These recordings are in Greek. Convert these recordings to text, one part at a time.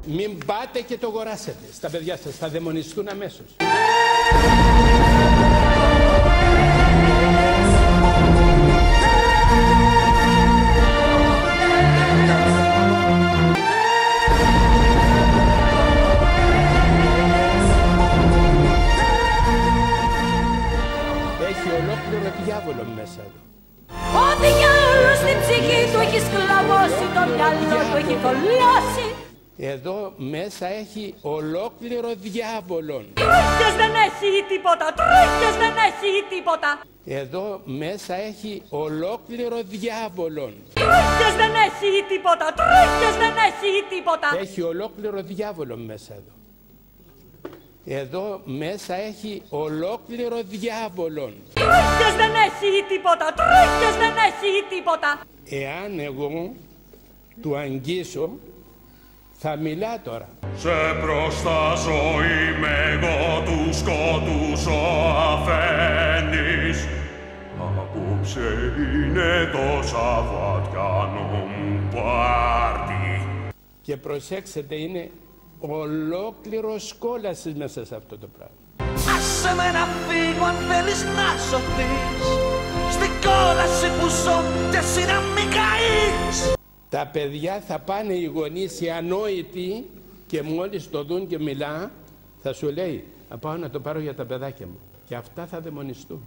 Μην πάτε και το αγοράσετε στα παιδιά σας, θα δαιμονιστούν αμέσως. Έχει ολόκληρο διάβολο μέσα εδώ. Ο διάολος στην ψυχή του έχει σκλαβώσει, το μυαλό του έχει θολιάσει. Εδώ μέσα έχει ολόκληρο διάβολον. Τρούχες δεν έχει τίποτα, τρούχες δεν έχει τίποτα. Εδώ μέσα έχει ολόκληρο διάβολον. Τρούχες δεν έχει τίποτα, τρούχες δεν έχει τίποτα. Έχει ολόκληρο διάβολο μέσα εδώ. Εδώ μέσα έχει ολόκληρο διάβολον. Τρούχες δεν έχει τίποτα, τρούχες δεν έχει τίποτα. Εάν εγώ του αγγίσω, θα μιλά τώρα. Σε προστάζω, είμαι εγώ του σκότους ο αφένης. Απόψε είναι το Σαββατιάνο μου πάρτι. Και προσέξτε, είναι ολόκληρος κόλασης μέσα σε αυτό το πράγμα. Άσε με να φύγω αν θέλεις να σωθείς, στην κόλαση που ζω και εσύ να μην καείς. Τα παιδιά θα πάνε οι γονείς οι ανόητοι και μόλις το δουν και μιλά, θα σου λέει, θα πάω να το πάρω για τα παιδάκια μου. Και αυτά θα δαιμονιστούν.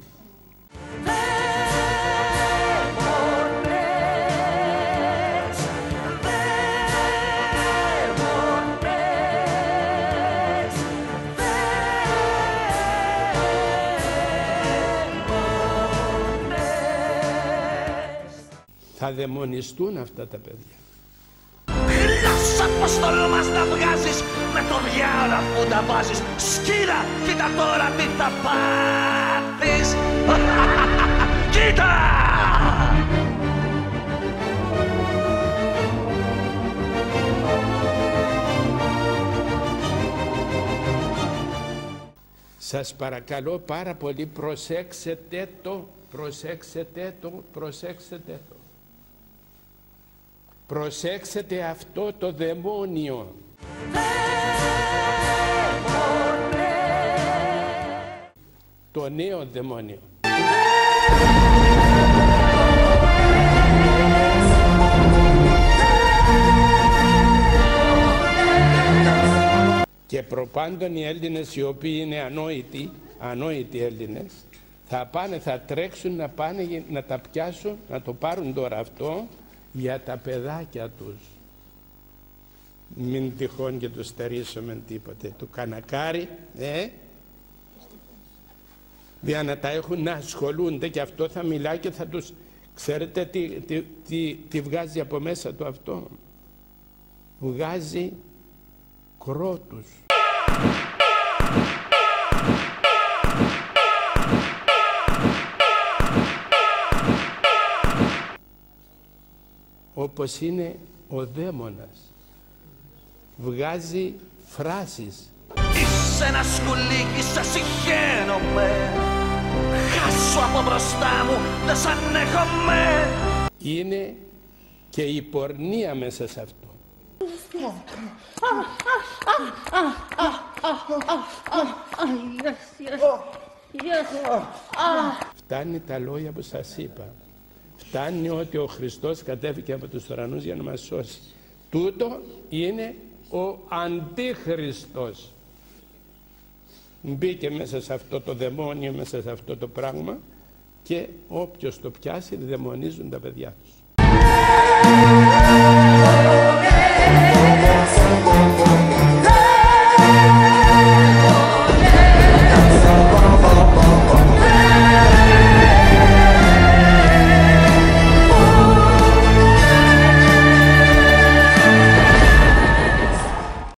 Θα δαιμονιστούν αυτά τα παιδιά. Γλώσσα πως τολμάς να βγάζεις με το διάολο αφού τα βάζεις. Σκύρα, κοίτα τώρα τι θα πάθεις. Κοίτα! Σας παρακαλώ πάρα πολύ, προσέξετε το, προσέξετε το, προσέξετε το. Προσέξτε αυτό το δαιμόνιο. Το νέο δαιμόνιο. Και προπάντων οι Έλληνες οι οποίοι είναι ανόητοι Έλληνες, θα πάνε, θα τρέξουν να πάνε να τα πιάσουν, να το πάρουν τώρα αυτό για τα παιδάκια τους. Μην τυχόν και τους στερήσουμε τίποτε. Το κανακάρι, για να τα έχουν να ασχολούνται, και αυτό θα μιλάει και θα τους... Ξέρετε τι βγάζει από μέσα του αυτό? Βγάζει κρότους. Όπως είναι ο δαίμονας. Βγάζει φράσεις. Είσαι ένα σκουλίκι, σε συχαίνομαι. Χάσου από μπροστά μου, δεν σ' ανέχομαι. Είναι και η πορνεία μέσα σε αυτό. Φτάνει τα λόγια που σας είπα. Φτάνει ότι ο Χριστός κατέβηκε από τους ουρανούς για να μας σώσει. Τούτο είναι ο Αντίχριστος. Μπήκε μέσα σε αυτό το δαιμόνιο, μέσα σε αυτό το πράγμα, και όποιος το πιάσει δαιμονίζουν τα παιδιά τους.